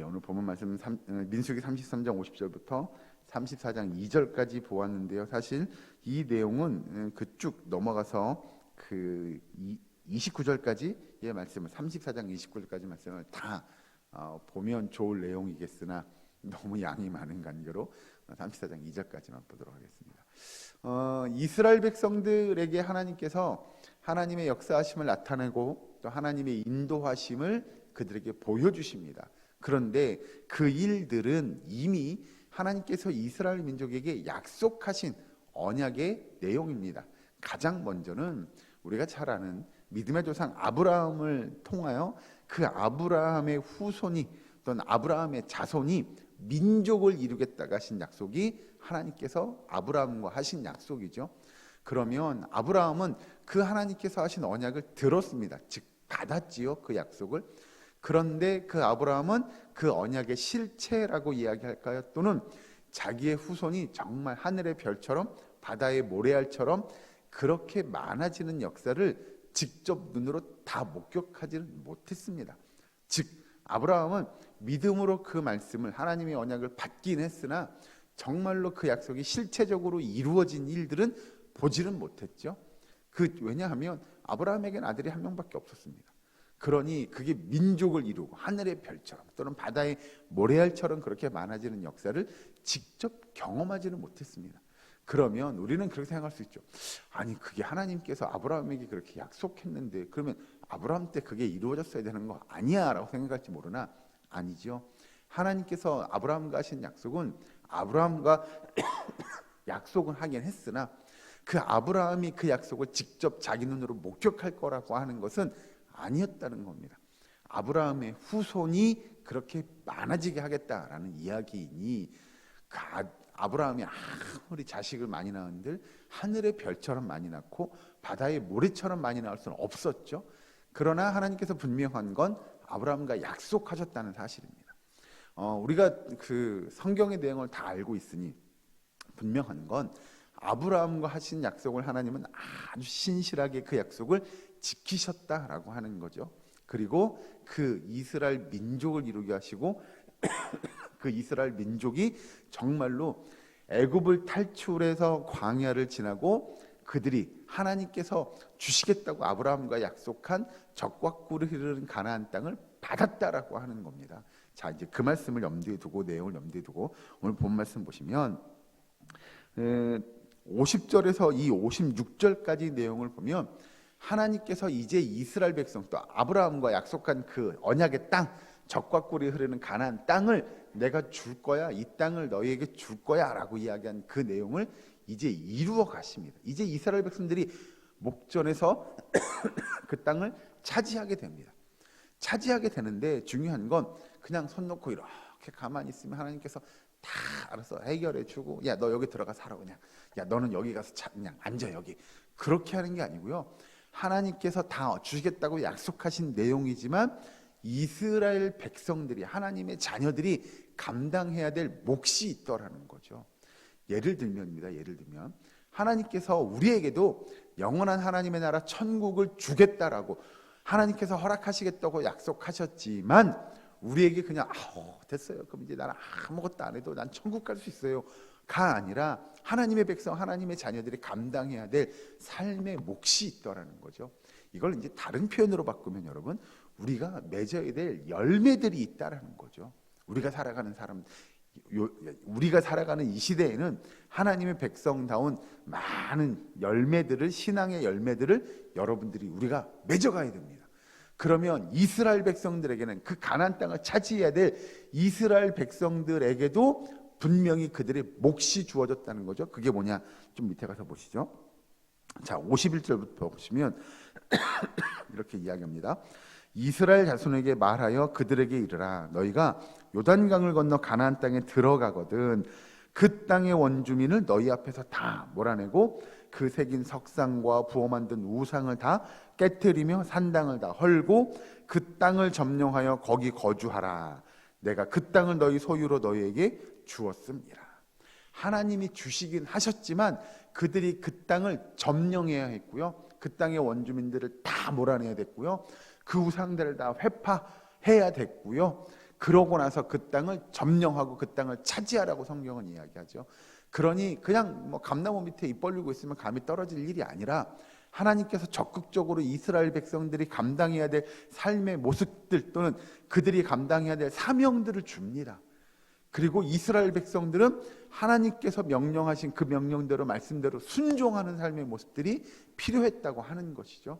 오늘 본문 말씀 민수기 33장 50절부터 34장 2절까지 보았는데요. 사실 이 내용은 그 쭉 넘어가서 그 29절까지의 말씀을 34장 29절까지 말씀을 다 보면 좋을 내용이겠으나 너무 양이 많은 관계로 34장 2절까지만 보도록 하겠습니다. 이스라엘 백성들에게 하나님께서 하나님의 역사하심을 나타내고 또 하나님의 인도하심을 그들에게 보여주십니다. 그런데 그 일들은 이미 하나님께서 이스라엘 민족에게 약속하신 언약의 내용입니다. 가장 먼저는 우리가 잘 아는 믿음의 조상 아브라함을 통하여 그 아브라함의 후손이 또는 아브라함의 자손이 민족을 이루겠다고 하신 약속이 하나님께서 아브라함과 하신 약속이죠. 그러면 아브라함은 그 하나님께서 하신 언약을 들었습니다. 즉 받았지요, 그 약속을. 그런데 그 아브라함은 그 언약의 실체라고 이야기할까요? 또는 자기의 후손이 정말 하늘의 별처럼 바다의 모래알처럼 그렇게 많아지는 역사를 직접 눈으로 다 목격하지는 못했습니다. 즉 아브라함은 믿음으로 그 말씀을, 하나님의 언약을 받긴 했으나 정말로 그 약속이 실체적으로 이루어진 일들은 보지는 못했죠. 왜냐하면 아브라함에게는 아들이 한 명밖에 없었습니다. 그러니 그게 민족을 이루고 하늘의 별처럼 또는 바다의 모래알처럼 그렇게 많아지는 역사를 직접 경험하지는 못했습니다. 그러면 우리는 그렇게 생각할 수 있죠. 아니 그게 하나님께서 아브라함에게 그렇게 약속했는데 그러면 아브라함 때 그게 이루어졌어야 되는 거 아니야 라고 생각할지 모르나 아니죠. 하나님께서 아브라함과 하신 약속은 아브라함과 약속은 하긴 했으나 그 아브라함이 그 약속을 직접 자기 눈으로 목격할 거라고 하는 것은 아니었다는 겁니다. 아브라함의 후손이 그렇게 많아지게 하겠다라는 이야기이니 아브라함이 아무리 자식을 많이 낳은들 하늘의 별처럼 많이 낳고 바다의 모래처럼 많이 낳을 수는 없었죠. 그러나 하나님께서 분명한 건 아브라함과 약속하셨다는 사실입니다. 우리가 그 성경의 내용을 다 알고 있으니 분명한 건 아브라함과 하신 약속을 하나님은 아주 신실하게 그 약속을 지키셨다라고 하는 거죠. 그리고 그 이스라엘 민족을 이루게 하시고 그 이스라엘 민족이 정말로 애굽을 탈출해서 광야를 지나고 그들이 하나님께서 주시겠다고 아브라함과 약속한 적과 꿀을 흐르는 가나안 땅을 받았다라고 하는 겁니다. 자, 이제 그 말씀을 염두에 두고 내용을 염두에 두고 오늘 본 말씀 보시면 50절에서 이 56절까지 내용을 보면 하나님께서 이제 이스라엘 백성 또 아브라함과 약속한 그 언약의 땅, 적과 꿀이 흐르는 가나안 땅을 내가 줄 거야, 이 땅을 너희에게 줄 거야 라고 이야기한 그 내용을 이제 이루어 가십니다. 이제 이스라엘 백성들이 목전에서 그 땅을 차지하게 됩니다. 차지하게 되는데 중요한 건 그냥 손 놓고 이렇게 가만히 있으면 하나님께서 다 알아서 해결해 주고 야 너 여기 들어가 살아 그냥 야 너는 여기 가서 그냥 앉아 여기 그렇게 하는 게 아니고요. 하나님께서 다 주시겠다고 약속하신 내용이지만 이스라엘 백성들이 하나님의 자녀들이 감당해야 될 몫이 있더라는 거죠. 예를 들면입니다. 예를 들면 하나님께서 우리에게도 영원한 하나님의 나라 천국을 주겠다라고 하나님께서 허락하시겠다고 약속하셨지만 우리에게 그냥 됐어요. 그럼 이제 나는 아무것도 안 해도 난 천국 갈 수 있어요. 가 아니라 하나님의 백성, 하나님의 자녀들이 감당해야 될 삶의 몫이 있더라는 거죠. 이걸 이제 다른 표현으로 바꾸면 여러분 우리가 맺어야 될 열매들이 있다라는 거죠. 우리가 살아가는 이 시대에는 하나님의 백성다운 많은 열매들을 신앙의 열매들을 여러분들이 우리가 맺어가야 됩니다. 그러면 이스라엘 백성들에게는 그 가나안 땅을 차지해야 될 이스라엘 백성들에게도 분명히 그들의 몫이 주어졌다는 거죠. 그게 뭐냐? 좀 밑에 가서 보시죠. 자, 51절부터 보시면 이렇게 이야기합니다. 이스라엘 자손에게 말하여 그들에게 이르라. 너희가 요단강을 건너 가나안 땅에 들어가거든 그 땅의 원주민을 너희 앞에서 다 몰아내고 그 새긴 석상과 부어 만든 우상을 다 깨트리며 산당을 다 헐고 그 땅을 점령하여 거기 거주하라. 내가 그 땅을 너희 소유로 너희에게 주었음이라. 하나님이 주시긴 하셨지만 그들이 그 땅을 점령해야 했고요. 그 땅의 원주민들을 다 몰아내야 됐고요. 그 우상들을 다 회파해야 됐고요. 그러고 나서 그 땅을 점령하고 그 땅을 차지하라고 성경은 이야기하죠. 그러니 그냥 뭐 감나무 밑에 입 벌리고 있으면 감이 떨어질 일이 아니라 하나님께서 적극적으로 이스라엘 백성들이 감당해야 될 삶의 모습들 또는 그들이 감당해야 될 사명들을 줍니다. 그리고 이스라엘 백성들은 하나님께서 명령하신 그 명령대로 말씀대로 순종하는 삶의 모습들이 필요했다고 하는 것이죠.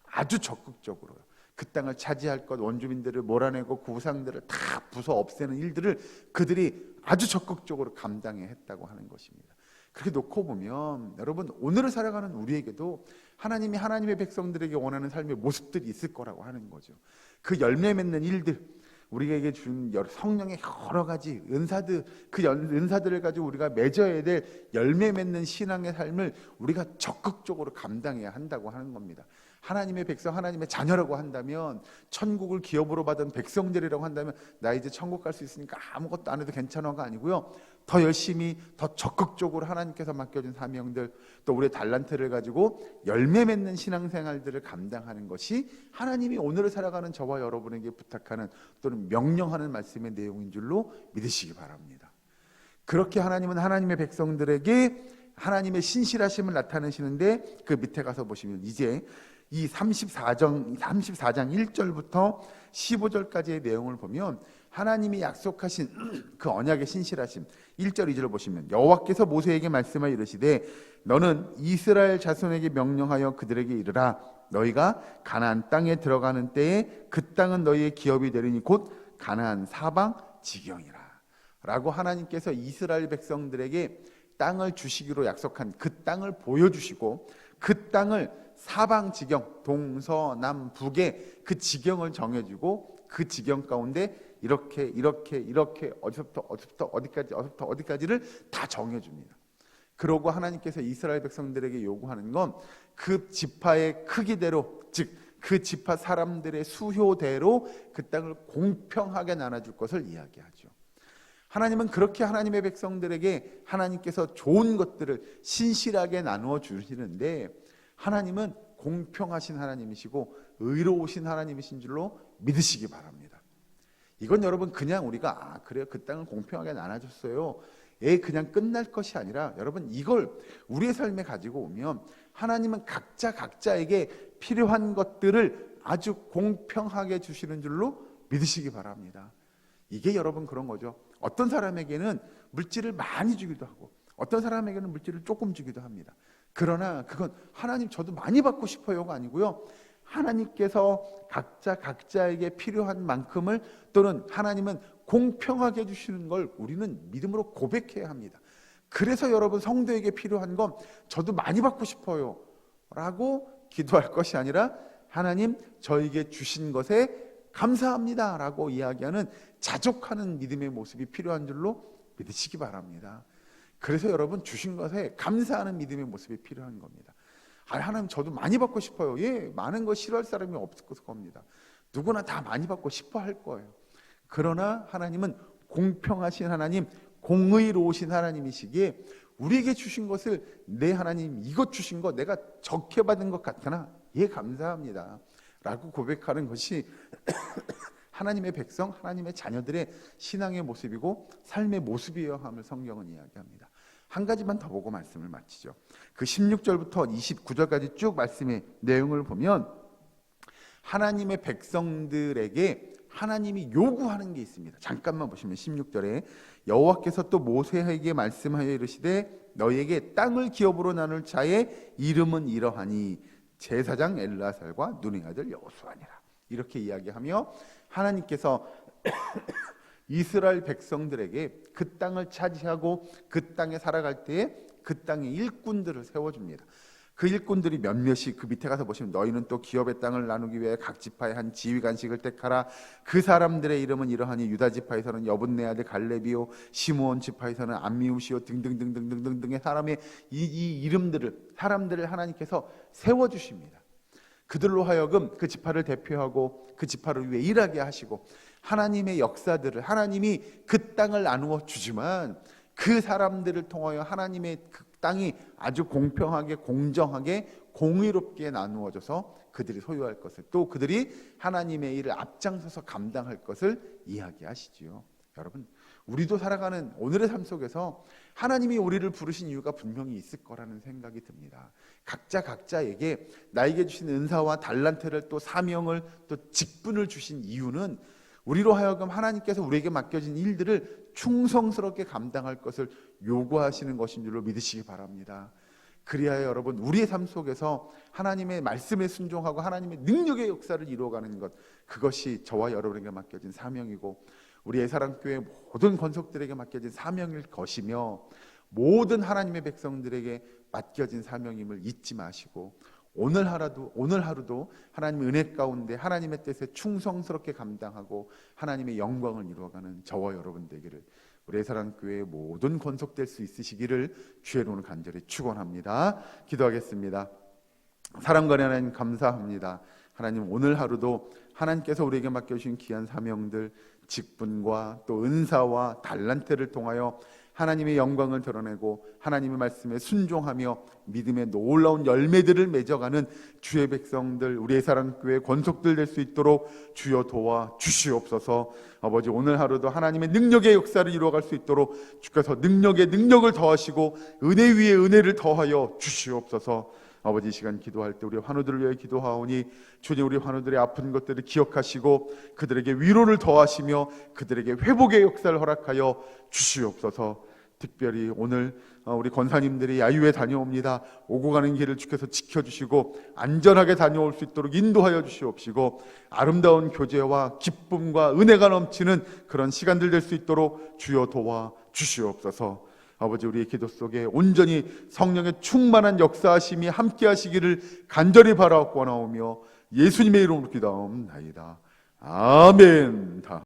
아주 적극적으로요. 그 땅을 차지할 것, 원주민들을 몰아내고 그 우상들을 다 부숴 없애는 일들을 그들이 아주 적극적으로 감당해 했다고 하는 것입니다. 그렇게 놓고 보면 여러분, 오늘을 살아가는 우리에게도 하나님이 하나님의 백성들에게 원하는 삶의 모습들이 있을 거라고 하는 거죠. 그 열매 맺는 일들, 우리에게 준 성령의 여러 가지 은사들, 그 은사들을 가지고 우리가 맺어야 될 열매 맺는 신앙의 삶을 우리가 적극적으로 감당해야 한다고 하는 겁니다. 하나님의 백성, 하나님의 자녀라고 한다면, 천국을 기업으로 받은 백성들이라고 한다면 나 이제 천국 갈 수 있으니까 아무것도 안 해도 괜찮아가 아니고요, 더 열심히 더 적극적으로 하나님께서 맡겨준 사명들, 또 우리의 달란트를 가지고 열매 맺는 신앙생활들을 감당하는 것이 하나님이 오늘을 살아가는 저와 여러분에게 부탁하는 또는 명령하는 말씀의 내용인 줄로 믿으시기 바랍니다. 그렇게 하나님은 하나님의 백성들에게 하나님의 신실하심을 나타내시는데, 그 밑에 가서 보시면 이제 이 34장 1절부터 15절까지의 내용을 보면 하나님이 약속하신 그 언약의 신실하심, 1절 2절을 보시면 여호와께서 모세에게 말씀하여 이르시되 너는 이스라엘 자손에게 명령하여 그들에게 이르라. 너희가 가나안 땅에 들어가는 때에 그 땅은 너희의 기업이 되리니 곧 가나안 사방 지경이라. 라고 하나님께서 이스라엘 백성들에게 땅을 주시기로 약속한 그 땅을 보여주시고, 그 땅을 사방 지경, 동서남북의 그 지경을 정해주고, 그 지경 가운데 이렇게 어디서부터 어디까지를 다 정해줍니다. 그러고 하나님께서 이스라엘 백성들에게 요구하는 건 그 지파의 크기대로, 즉 그 지파 사람들의 수효대로 그 땅을 공평하게 나눠줄 것을 이야기하죠. 하나님은 그렇게 하나님의 백성들에게 하나님께서 좋은 것들을 신실하게 나누어 주시는데, 하나님은 공평하신 하나님이시고 의로우신 하나님이신 줄로 믿으시기 바랍니다. 이건 여러분 그냥 우리가 그래요, 그 땅을 공평하게 나눠줬어요, 그냥 끝날 것이 아니라, 여러분 이걸 우리의 삶에 가지고 오면 하나님은 각자에게 필요한 것들을 아주 공평하게 주시는 줄로 믿으시기 바랍니다. 이게 여러분 그런 거죠. 어떤 사람에게는 물질을 많이 주기도 하고 어떤 사람에게는 물질을 조금 주기도 합니다. 그러나 그건 하나님 저도 많이 받고 싶어요가 아니고요, 하나님께서 각자에게 필요한 만큼을, 또는 하나님은 공평하게 주시는 걸 우리는 믿음으로 고백해야 합니다. 그래서 여러분, 성도에게 필요한 건 저도 많이 받고 싶어요 라고 기도할 것이 아니라, 하나님 저에게 주신 것에 감사합니다 라고 이야기하는 자족하는 믿음의 모습이 필요한 줄로 믿으시기 바랍니다. 그래서 여러분, 주신 것에 감사하는 믿음의 모습이 필요한 겁니다. 하나님 저도 많이 받고 싶어요. 많은 거 싫어할 사람이 없을 겁니다. 누구나 다 많이 받고 싶어 할 거예요. 그러나 하나님은 공평하신 하나님, 공의로우신 하나님이시기에 우리에게 주신 것을, 내 하나님 이것 주신 거 내가 적게 받은 것 같으나 감사합니다 라고 고백하는 것이 하나님의 백성, 하나님의 자녀들의 신앙의 모습이고 삶의 모습이어야 함을 성경은 이야기합니다. 한 가지만 더 보고 말씀을 마치죠. 그 16절부터 29절까지 쭉 말씀의 내용을 보면 하나님의 백성들에게 하나님이 요구하는 게 있습니다. 잠깐만 보시면 16절에 여호와께서 또 모세에게 말씀하여 이르시되 너희에게 땅을 기업으로 나눌 자의 이름은 이러하니 제사장 엘르아살과 눈의 아들 여호수아니라. 이렇게 이야기하며 하나님께서 이스라엘 백성들에게 그 땅을 차지하고 그 땅에 살아갈 때에 그 땅의 일꾼들을 세워줍니다. 그 일꾼들이 몇몇이, 그 밑에 가서 보시면 너희는 또 기업의 땅을 나누기 위해 각 지파에 한 지휘관식을 택하라. 그 사람들의 이름은 이러하니 유다 지파에서는 여분네 아들 갈렙이요, 시므온 지파에서는 암미우시요 등등등등등등의 사람의 이 이름들을, 사람들을 하나님께서 세워주십니다. 그들로 하여금 그 지파를 대표하고 그 지파를 위해 일하게 하시고, 하나님의 역사들을, 하나님이 그 땅을 나누어 주지만 그 사람들을 통하여 하나님의 그 땅이 아주 공평하게, 공정하게, 공의롭게 나누어져서 그들이 소유할 것을, 또 그들이 하나님의 일을 앞장서서 감당할 것을 이야기하시지요. 여러분, 우리도 살아가는 오늘의 삶 속에서 하나님이 우리를 부르신 이유가 분명히 있을 거라는 생각이 듭니다. 각자에게 나에게 주신 은사와 달란트를, 또 사명을, 또 직분을 주신 이유는 우리로 하여금 하나님께서 우리에게 맡겨진 일들을 충성스럽게 감당할 것을 요구하시는 것인 줄로 믿으시기 바랍니다. 그리하여 여러분, 우리의 삶 속에서 하나님의 말씀에 순종하고 하나님의 능력의 역사를 이루어가는 것, 그것이 저와 여러분에게 맡겨진 사명이고 우리 애사랑교회 모든 권속들에게 맡겨진 사명일 것이며, 모든 하나님의 백성들에게 맡겨진 사명임을 잊지 마시고 오늘 하루도 하나님의 은혜 가운데 하나님의 뜻에 충성스럽게 감당하고 하나님의 영광을 이루어가는 저와 여러분 되기를, 우리 애사랑교회의 모든 권속될 수 있으시기를 주의 이름으로 간절히 축원합니다. 기도하겠습니다. 사랑과 하나님 감사합니다. 하나님, 오늘 하루도 하나님께서 우리에게 맡겨주신 귀한 사명들, 직분과 또 은사와 달란트를 통하여 하나님의 영광을 드러내고 하나님의 말씀에 순종하며 믿음의 놀라운 열매들을 맺어가는 주의 백성들, 우리의 사랑교회 권속들 될 수 있도록 주여 도와 주시옵소서. 아버지, 오늘 하루도 하나님의 능력의 역사를 이루어갈 수 있도록 주께서 능력에 능력을 더하시고 은혜 위에 은혜를 더하여 주시옵소서. 아버지, 이 시간 기도할 때 우리 환우들을 위해 기도하오니 주님, 우리 환우들의 아픈 것들을 기억하시고 그들에게 위로를 더하시며 그들에게 회복의 역사를 허락하여 주시옵소서. 특별히 오늘 우리 권사님들이 야유회 다녀옵니다. 오고 가는 길을 주께서 지켜주시고 안전하게 다녀올 수 있도록 인도하여 주시옵시고, 아름다운 교제와 기쁨과 은혜가 넘치는 그런 시간들 될 수 있도록 주여 도와 주시옵소서. 아버지, 우리의 기도 속에 온전히 성령의 충만한 역사하심이 함께 하시기를 간절히 바라옵고 나오며 예수님의 이름으로 기도하옵나이다. 아멘.